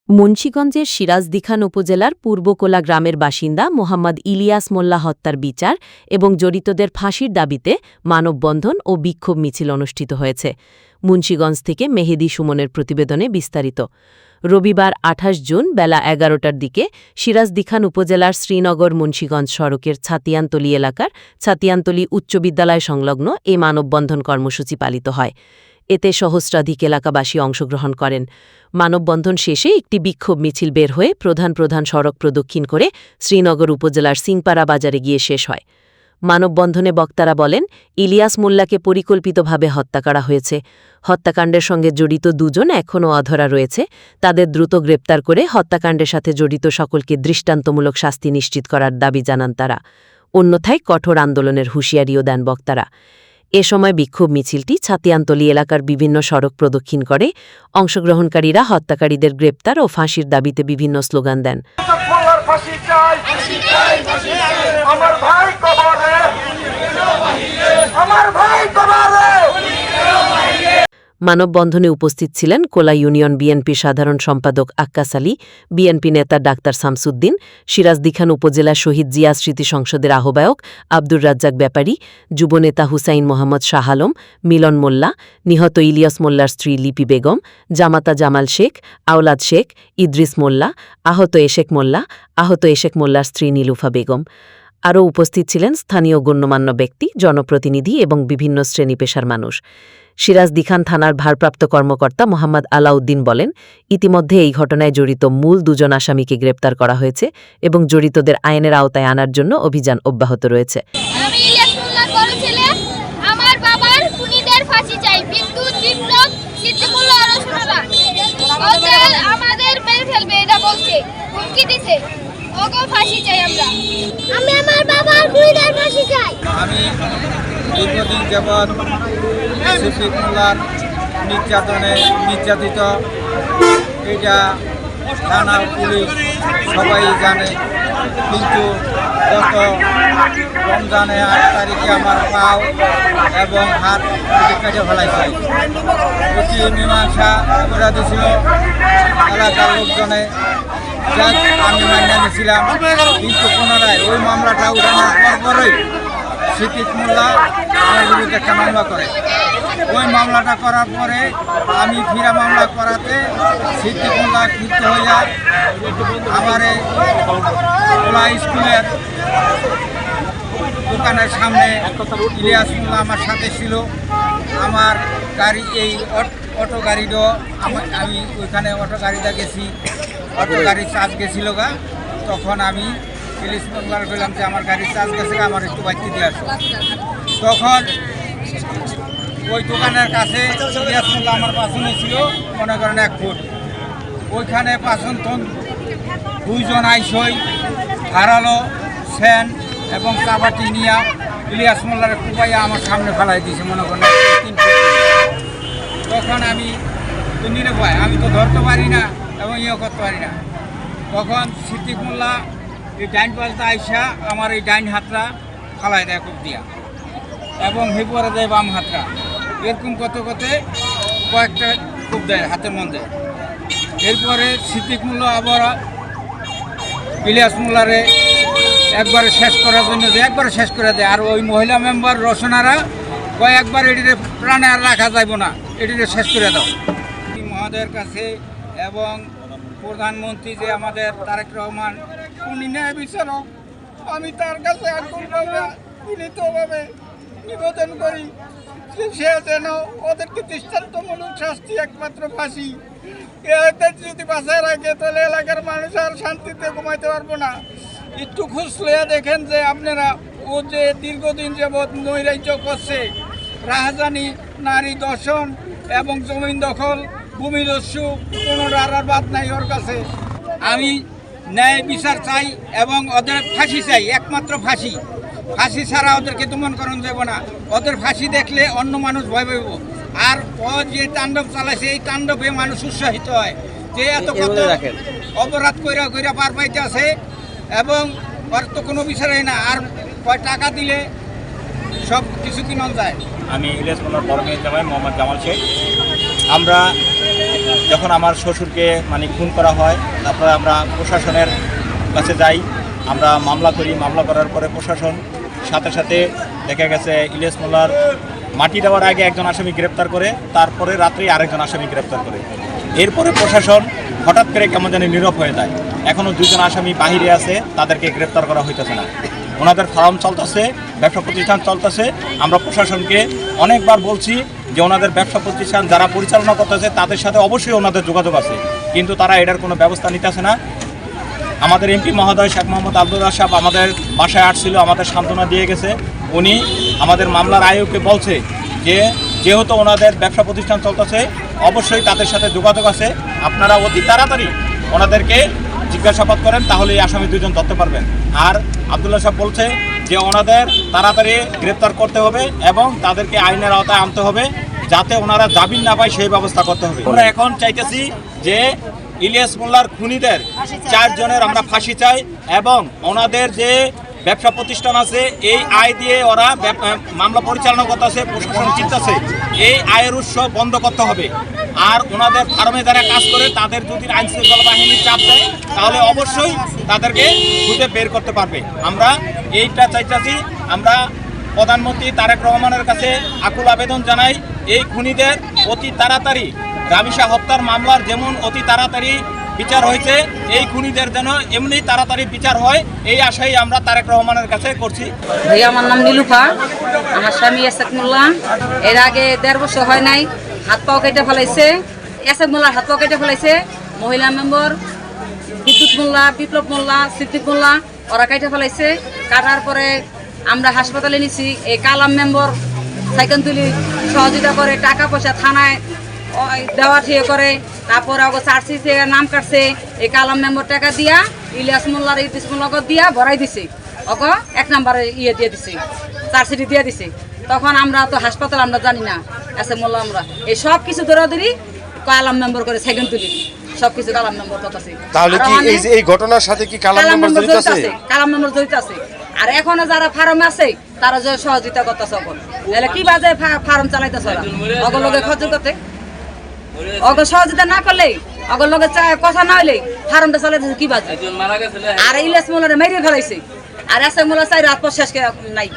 মুন্সিগঞ্জের সিরাজদিখান উপজেলার পূর্বকোলা গ্রামের বাসিন্দা মোহাম্মদ ইলিয়াস মোল্লা হত্যার বিচার এবং জড়িতদের ফাঁসির দাবিতে মানববন্ধন ও বিক্ষোভ মিছিল অনুষ্ঠিত হয়েছে। মুন্সিগঞ্জ থেকে মেহেদী সুমনের প্রতিবেদনে বিস্তারিত। রবিবার ২৮ জুন বেলা ১১টার দিকে সিরাজদিখান উপজেলার শ্রীনগর মুন্সিগঞ্জ সড়কের ছাতিয়ানতলী এলাকার ছাতিয়ানতলী উচ্চ বিদ্যালয় সংলগ্ন এ মানববন্ধন কর্মসূচি পালিত হয়। এতে সহস্রাধিক এলাকাবাসী অংশগ্রহণ করেন। মানববন্ধন শেষে একটি বিক্ষোভ মিছিল বের হয়ে প্রধান সড়ক প্রদক্ষিণ করে শ্রীনগর উপজেলার সিংপাড়া বাজারে গিয়ে শেষ হয়। মানববন্ধনে বক্তারা বলেন, ইলিয়াস মোল্লাকে পরিকল্পিতভাবে হত্যা করা হয়েছে। হত্যাকাণ্ডের সঙ্গে জড়িত দুজন এখনও অধরা রয়েছে। তাদের দ্রুত গ্রেপ্তার করে হত্যাকাণ্ডের সাথে জড়িত সকলকে দৃষ্টান্তমূলক শাস্তি নিশ্চিত করার দাবি জানান তারা। অন্যথায় কঠোর আন্দোলনের হুঁশিয়ারিও দেন বক্তারা। এ সময় বিক্ষোভ মিছিলটি ছাতিয়ানতলী এলাকার বিভিন্ন সড়ক প্রদক্ষিণ করে। অংশগ্রহণকারীরা হত্যাকারীদের গ্রেপ্তার ও ফাঁসির দাবিতে বিভিন্ন স্লোগান দেন। মানববন্ধনে উপস্থিত ছিলেন কোলা ইউনিয়ন বিএনপির সাধারণ সম্পাদক আক্কাস আলী, বিএনপি নেতা ডাক্তার শামসুদ্দিন, সিরাজদিখান উপজেলা শহীদ জিয়া স্মৃতি সংসদের আহ্বায়ক আব্দুর রাজ্জাক ব্যাপারী, যুবনেতা হুসাইন মোহাম্মদ শাহ আলম, মিলন মোল্লা, নিহত ইলিয়াস মোল্লার স্ত্রী লিপি বেগম, জামাতা জামাল শেখ, আওলাদ শেখ, ইদ্রিস মোল্লা, আহত এশেক মোল্লার স্ত্রী নীলুফা বেগম। আরও উপস্থিত ছিলেন স্থানীয় গণ্যমান্য ব্যক্তি, জনপ্রতিনিধি এবং বিভিন্ন শ্রেণী পেশার মানুষ। সিরাজদিখান থানার ভারপ্রাপ্ত কর্মকর্তা মোহাম্মদ আলাউদ্দিন বলেন, ইতিমধ্যে এই ঘটনায় জড়িত মূল দুজন আসামিকে গ্রেপ্তার করা হয়েছে এবং জড়িতদের আইনের আওতায় আনার জন্য অভিযান অব্যাহত রয়েছে। আমি দীর্ঘদিন যাবৎ সিদ্দিক মোল্লার নির্যাতিত, এটা থানা পুলিশ সবাই জানে, কিন্তু গত রমজানে ৮ তারিখে আমার পাও এবং হাত কেটে ফেলাইছে। প্রতি মীমাংসা করে দিয়েছিল এলাকার লোকজনে, যাক আমি মানিয়ে নিয়েছিলাম, কিন্তু পুনরায় ওই মামলাটা উঠানোর পরপরই সিদ্দিক মোল্লা আমার বিরুদ্ধে একটা মামলা করে। ওই মামলাটা করার পরে আমি ফিরা মামলা করাতে সিদ্দিক মোল্লা ক্ষিপ্ত হইয়া আমার কোলা স্কুলের দোকানের সামনে ইলিয়াস মোল্লা আমার সাথে ছিল। আমার গাড়ি, এই অটো গাড়িটাও আমি ওইখানে অটো গাড়িটা গেছি, অটো গাড়ির চার্জ গেছিল গা, তখন আমি ইলিয়াস মোল্লার বললাম যে আমার গাড়ির চার্জ গেছে, আমার একটু বাইতে দিয়ে আসো। তখন ওই দোকানের কাছে ইলিয়াস মোল্লা আমার পাশনে ছিল, মনে করেন 1 ফুট। ওইখানে পাশন দুইজন আইসই ধারালো সেন এবং কাবাটি নিয়ে ইলিয়াস মোল্লার কুপাইয়া আমার সামনে ফেলাই দিয়েছে, মনে করেন 3 ফুট। তখন আমি তো নিরুপায়, আমি তো ধরতে পারি না এবং ইয়ে করতে পারি না। তখন সিদ্দিক মোল্লা এই ডাইন পাশটা আইসা আমার এই ডাইন হাতটা ফালাই দেয় খুব দিয়া, এবং হেপরে দেয় বাম হাতটা, এরকম করতে কয়েকটা খুব দেয় হাতের মধ্যে। এরপরে সিদ্দিক মোল্লা আবার ইলিয়াস মোল্লারে একবারে শেষ করার জন্য একবারে শেষ করে দেয়। আর ওই মহিলা মেম্বার রচনারা কয়েকবার এটিতে প্রাণে আর রাখা যাইব না, এটিতে শেষ করে দাও। মহোদয়ের কাছে এবং প্রধানমন্ত্রী যে আমাদের তারেক রহমান, উনি ন্যায় বিচারক, আমি তার কাছে বিনীতভাবে নিবেদন করি সে যেন ওদেরকে দৃষ্টান্তমূলক শাস্তি, একমাত্র ফাঁসি, এদের যদি বাঁচায় রাখে তাহলে এলাকার মানুষ আর শান্তিতে ঘুমাইতে পারবো না। একটু খোঁজ লইয়া দেখেন যে আপনারা ও যে দীর্ঘদিন যাবৎ নৈরাজ্য করছে, রাহাজানি, নারী দর্শন এবং জমিন দখল, ভূমিদস্যু, কোনো আর বাদ নাই ওর কাছে। আমি ন্যায় বিচার চাই এবং ওদের ফাঁসি চাই, একমাত্র ফাঁসি ছাড়া ওদেরকে দমন করানো যাব না। ওদের ফাঁসি দেখলে অন্য মানুষ ভয় পাইব। আর ও যে তাণ্ডব চালাইছে, এই তাণ্ডবে মানুষ উৎসাহিত হয় যে এত কত অপরাধ কইরা পার পাইতে আছে এবং ওর তো কোনো বিচারই না। আর কয় টাকা দিলে সব কিছু কিনন যায়। আমি ইলিয়াস মোল্লার বড় মেয়ে জামাই মোহাম্মদ জামাল শেখ। আমরা যখন যখন আমার শ্বশুরকে মানে খুন করা হয়, তারপরে আমরা প্রশাসনের কাছে যাই, আমরা মামলা করি। মামলা করার পরে প্রশাসন সাথে সাথে দেখা গেছে ইলিয়াস মোল্লার মাটি দেওয়ার আগে একজন আসামি গ্রেপ্তার করে, তারপরে রাত্রে আরেকজন আসামি গ্রেপ্তার করে। এরপরে প্রশাসন হঠাৎ করে কেমন জানি নীরব হয়ে যায়। এখনও দুজন আসামি বাহিরে আছে, তাদেরকে গ্রেপ্তার করা হইতেছে না। ওনাদের ফার্ম চলতেছে, ব্যবসা প্রতিষ্ঠান চলতেছে। আমরা প্রশাসনকে অনেকবার বলছি যে ওনাদের ব্যবসা প্রতিষ্ঠান যারা পরিচালনা করতেছে তাদের সাথে অবশ্যই ওনাদের যোগাযোগ আছে, কিন্তু তারা এটার কোনো ব্যবস্থা নিতেছে না। আমাদের এমপি মহোদয় শেখ মোহাম্মদ আব্দুল রাজ্জাক আমাদের বাসায় আসছিল, আমাদের সান্ত্বনা দিয়ে গেছে। উনি আমাদের মামলার আয়োগকে বলছে যে যেহেতু ওনাদের ব্যবসা প্রতিষ্ঠান চলতেছে অবশ্যই তাদের সাথে যোগাযোগ আছে, আপনারা অতি তাড়াতাড়ি ওনাদেরকে জিজ্ঞাসাবাদ করেন, তাহলে এই আসামি দুজন ধরতে পারবেন। আর আব্দুল্লাহ সাহেব বলছে যে ওনাদের তাড়াতাড়ি গ্রেপ্তার করতে হবে এবং তাদেরকে আইনের আওতায় আনতে হবে, যাতে ওনারা জামিন না পায় সেই ব্যবস্থা করতে হবে। আমরা এখন চাইতেছি যে ইলিয়াস মোল্লার খুনিদের 4 জনের আমরা ফাঁসি চাই এবং ওনাদের যে ব্যবসা প্রতিষ্ঠান আছে এই আয় দিয়ে ওরা মামলা পরিচালনা করতেছে, প্রশাসন চিন্তাছে, এই আয়ের উৎস বন্ধ করতে হবে। আর ওনাদের ফার্মে যারা কাজ করে তাদের যদি আইন শৃঙ্খলা বাহিনী চাপ দেয় তাহলে অবশ্যই তাদেরকে খুঁজে বের করতে পারবে। আমরা এইটা চাইতেছি। আমরা প্রধানমন্ত্রী তারেক রহমানের কাছে আকুল আবেদন জানাই, এই খুনিদের অতি তাড়াতাড়ি রামিসা হত্যার মামলার যেমন অতি তাড়াতাড়ি বিচার হয়েছে, এই খুনিদের যেন এমনি তাড়াতাড়ি বিচার হয়, এই আশাই আমরা তারেক রহমানের কাছে করছি। ভাই, আমার নাম নীলুফা, আমার স্বামী এসাক মোল্লা। এর আগে 1.5 বছর হয় নাই, হাত পাও কেটে ফেলাইছে। এসাক মোল্লার হাত পাও কেটে ফেলাইছে মহিলা মেম্বার বিদ্যুৎ মোল্লা, বিপ্লব মোল্লা, সিদ্দিক মোল্লা, ওরা কেটে ফেলাইছে। কাটার পরে আমরা হাসপাতালে নিছি। এই কালাম মেম্বার সাইকেল তুলি সহযোগিতা করে, টাকা পয়সা থানায় দেওয়া ঠিক করে, তারপরে ওকে চার্জশিট থেকে নাম কাটছে। এই কালাম মেম্বার টাকা দিয়া ইলিয়াস মোল্লার ইতিস মোল্লাকে দিয়া ভরাই দিছে, ওকে 1 নম্বরে ইয়ে দিয়ে দিছে, চার্জশিট দিয়ে দিছে। তখন আমরা তো হাসপাতাল আমরা জানি না, আছে মোল্লা আমরা এই সব কিছু দৌড়াদৌড়ি কালাম মেম্বার করে সেকেন্ড তুলি সব কিছু কালাম মেম্বার করতেছে। তাহলে কি এই ঘটনার সাথে কি কালাম মেম্বার জড়িত আছে? কালাম মেম্বার জড়িত আছে। আর এখনো যারা ফার্মে আছে তারা যে সহযোগিতা করতেছে, এখন তাহলে কি বাজে ফার্ম চালাইতেছে ওগুলো লোকে খরচ করতে, ওকে সহযোগিতা না করলে, ওগুলো লোকে কথা না হইলে ফার্মটা চালাইতেছে কি বাজে। আর ইলিয়াস মোল্লারে মেরে ফেলাইছে, আর এসে মোল্লা 4 রাত পর শেষ নাই।